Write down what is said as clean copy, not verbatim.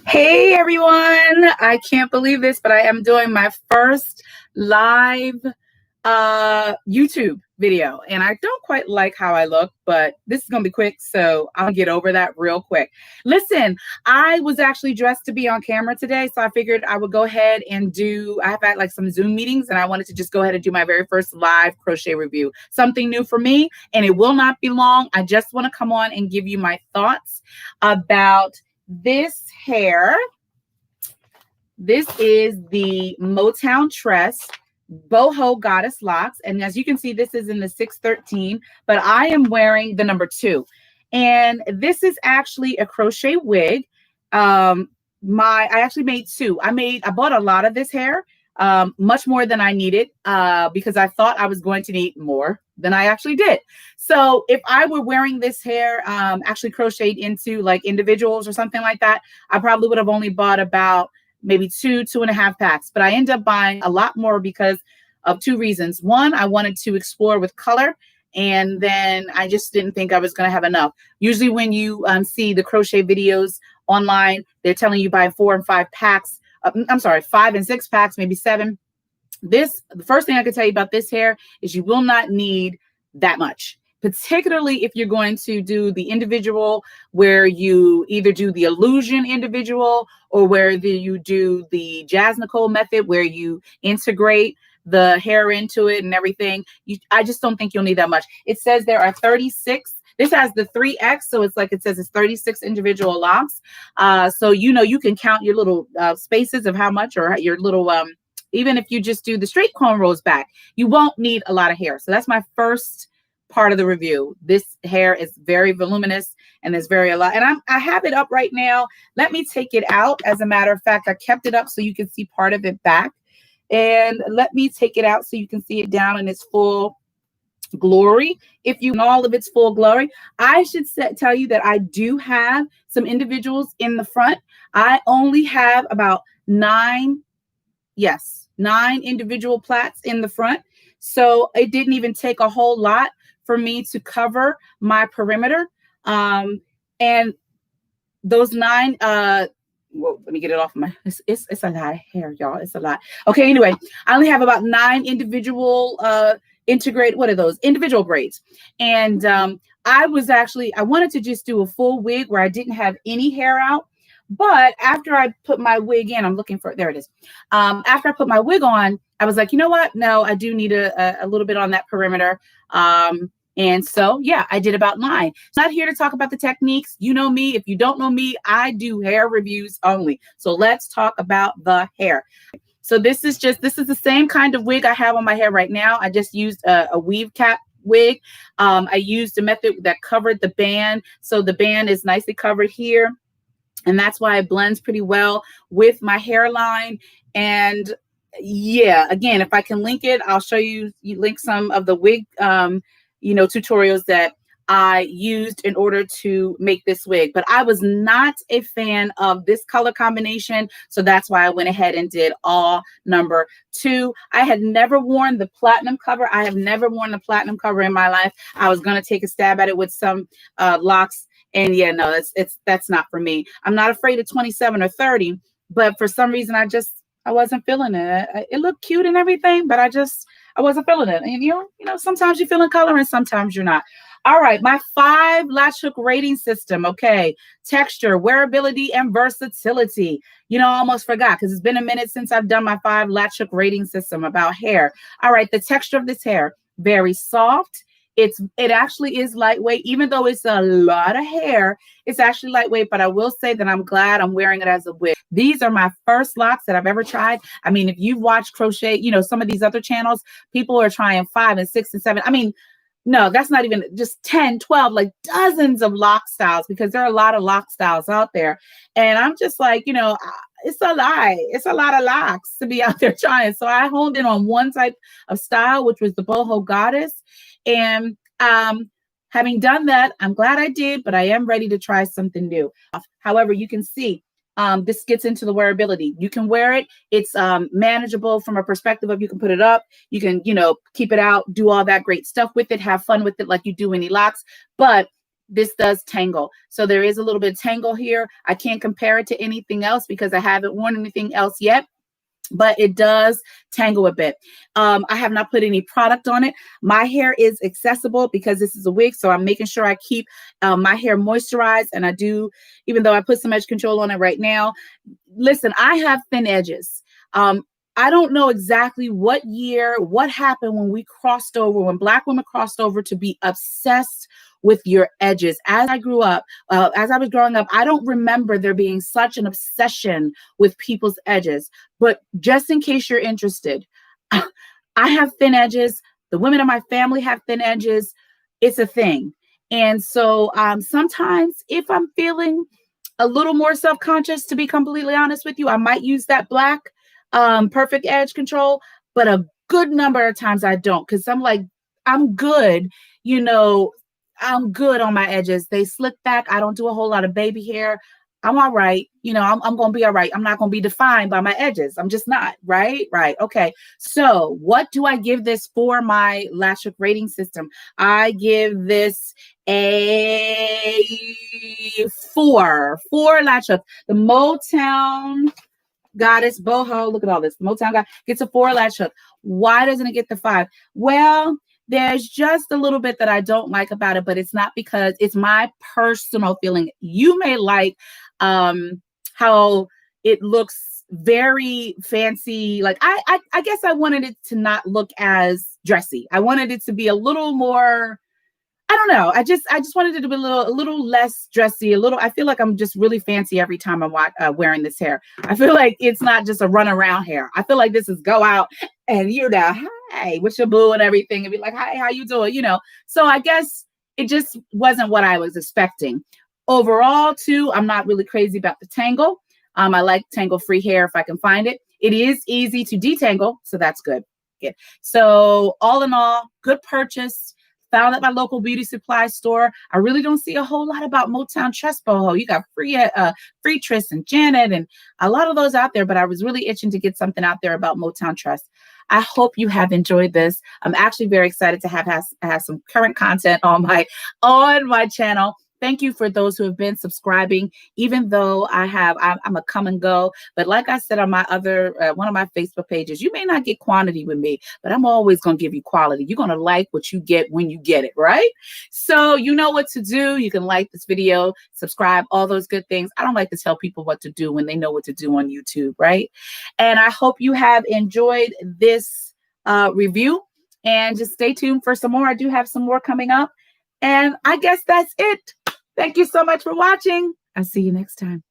Hey everyone, I can't believe this, but I am doing my first live YouTube video, and I don't quite like how I look, but this is gonna be quick, so I'll get over that real quick. Listen, I was actually dressed to be on camera today, so I figured I would go ahead and I have had like some Zoom meetings, and I wanted to just go ahead and do my very first live crochet review. Something new for me, and it will not be long. I just want to come on and give you my thoughts about this hair. This is the Motown Tress Boho Goddess Locs. And as you can see, this is in the 613, but I am wearing the number 2. And this is actually a crochet wig. I actually made 2. I bought a lot of this hair, much more than I needed, because I thought I was going to need more than I actually did. So if I were wearing this hair, actually crocheted into like individuals or something like that, I probably would have only bought about maybe 2.5 packs, but I ended up buying a lot more because of 2 reasons. One, I wanted to explore with color, and then I just didn't think I was going to have enough. Usually when you see the crochet videos online, they're telling you buy 4 and 5 packs. I'm sorry, 5 and 6 packs, maybe 7. The first thing I can tell you about this hair is you will not need that much, particularly if you're going to do the individual, where you either do the illusion individual or where you do the Jazz Nicole method, where you integrate the hair into it and everything. I just don't think you'll need that much. It says there are 36. This has the 3X, so it's like it says it's 36 individual locks. So you can count your little spaces of how much, or your little even if you just do the straight cornrows back, you won't need a lot of hair. So that's my first part of the review. This hair is very voluminous, and there's a lot. And I have it up right now. Let me take it out. As a matter of fact, I kept it up so you can see part of it back. And let me take it out so you can see it down in its full glory. If you all of its full glory, I should tell you that I do have some individuals in the front. I only have about 9 individual plaits in the front. So it didn't even take a whole lot for me to cover my perimeter. And those 9, well, let me get it off my, it's a lot of hair, y'all. It's a lot. Okay, anyway, I only have about 9 individual individual braids. And I wanted to just do a full wig where I didn't have any hair out. But after I put my wig in, there it is. After I put my wig on, I was like, you know what? No, I do need a little bit on that perimeter. And so, yeah, I did about 9. I'm not here to talk about the techniques. You know me. If you don't know me, I do hair reviews only. So let's talk about the hair. So this is the same kind of wig I have on my hair right now. I just used a weave cap wig. I used a method that covered the band. So the band is nicely covered here. And that's why it blends pretty well with my hairline. And yeah, again, if I can link it, I'll show you link some of the wig, tutorials that I used in order to make this wig. But I was not a fan of this color combination. So that's why I went ahead and did all number 2. I had never worn the platinum cover. I have never worn the platinum cover in my life. I was going to take a stab at it with some locks. And yeah, no, that's not for me. I'm not afraid of 27 or 30, but for some reason, I wasn't feeling it. It looked cute and everything, but I wasn't feeling it. And sometimes you're feeling color and sometimes you're not. All right, my 5 latch hook rating system. Okay, texture, wearability, and versatility. I almost forgot because it's been a minute since I've done my 5 latch hook rating system about hair. All right, the texture of this hair, very soft. It actually is lightweight, even though it's a lot of hair. It's actually lightweight, but I will say that I'm glad I'm wearing it as a wig. These are my first locks that I've ever tried. I mean, if you've watched crochet, some of these other channels, people are trying 5 and 6 and 7. I mean, no, that's not even just 10, 12, like dozens of lock styles, because there are a lot of lock styles out there. And I'm just like, it's a lie. It's a lot of locks to be out there trying. So I honed in on one type of style, which was the Boho Goddess. And having done that, I'm glad I did, but I am ready to try something new. However, you can see this gets into the wearability. You can wear it. It's manageable from a perspective of you can put it up. You can, keep it out, do all that great stuff with it, have fun with it like you do any locks. But this does tangle. So there is a little bit of tangle here. I can't compare it to anything else because I haven't worn anything else yet, but it does tangle a bit. I have not put any product on it. My hair is accessible because this is a wig, so I'm making sure I keep my hair moisturized, and I do, even though I put some edge control on it right now. Listen, I have thin edges. I don't know exactly what year, what happened when we crossed over, when Black women crossed over to be obsessed with your edges. As I grew up, as I was growing up, I don't remember there being such an obsession with people's edges. But just in case you're interested, I have thin edges. The women in my family have thin edges. It's a thing. And so sometimes if I'm feeling a little more self-conscious, to be completely honest with you, I might use that black perfect edge control, but a good number of times I don't, because I'm like, I'm good, you know, I'm good on my edges. They slick back. I don't do a whole lot of baby hair. I'm all right. You know, I'm going to be all right. I'm not going to be defined by my edges. I'm just not. Right. Okay. So what do I give this for my lash hook rating system? I give this a 4 lash hook. The Motown Goddess Boho, look at all this. The Motown Goddess gets a 4 lash hook. Why doesn't it get the 5? Well, there's just a little bit that I don't like about it, but it's not because it's my personal feeling. You may like how it looks very fancy. Like I guess I wanted it to not look as dressy. I wanted it to be a little more, I don't know. I just wanted it to be a little less dressy, a little. I feel like I'm just really fancy every time I'm wearing this hair. I feel like it's not just a run around hair. I feel like this is go out and you're there, hey, what's your boo and everything, and be like, hi, how you doing? You know. So I guess it just wasn't what I was expecting. Overall, too, I'm not really crazy about the tangle. I like tangle-free hair if I can find it. It is easy to detangle, so that's good. Good. So all in all, good purchase. Found at my local beauty supply store. I really don't see a whole lot about Motown Tress boho. You got free Triss and Janet and a lot of those out there, but I was really itching to get something out there about Motown Tress. I hope you have enjoyed this. I'm actually very excited to have some current content on my channel. Thank you for those who have been subscribing, even though I'm a come and go. But like I said on my other, one of my Facebook pages, you may not get quantity with me, but I'm always going to give you quality. You're going to like what you get when you get it, right? So you know what to do. You can like this video, subscribe, all those good things. I don't like to tell people what to do when they know what to do on YouTube, right? And I hope you have enjoyed this review, and just stay tuned for some more. I do have some more coming up. And I guess that's it. Thank you so much for watching. I'll see you next time.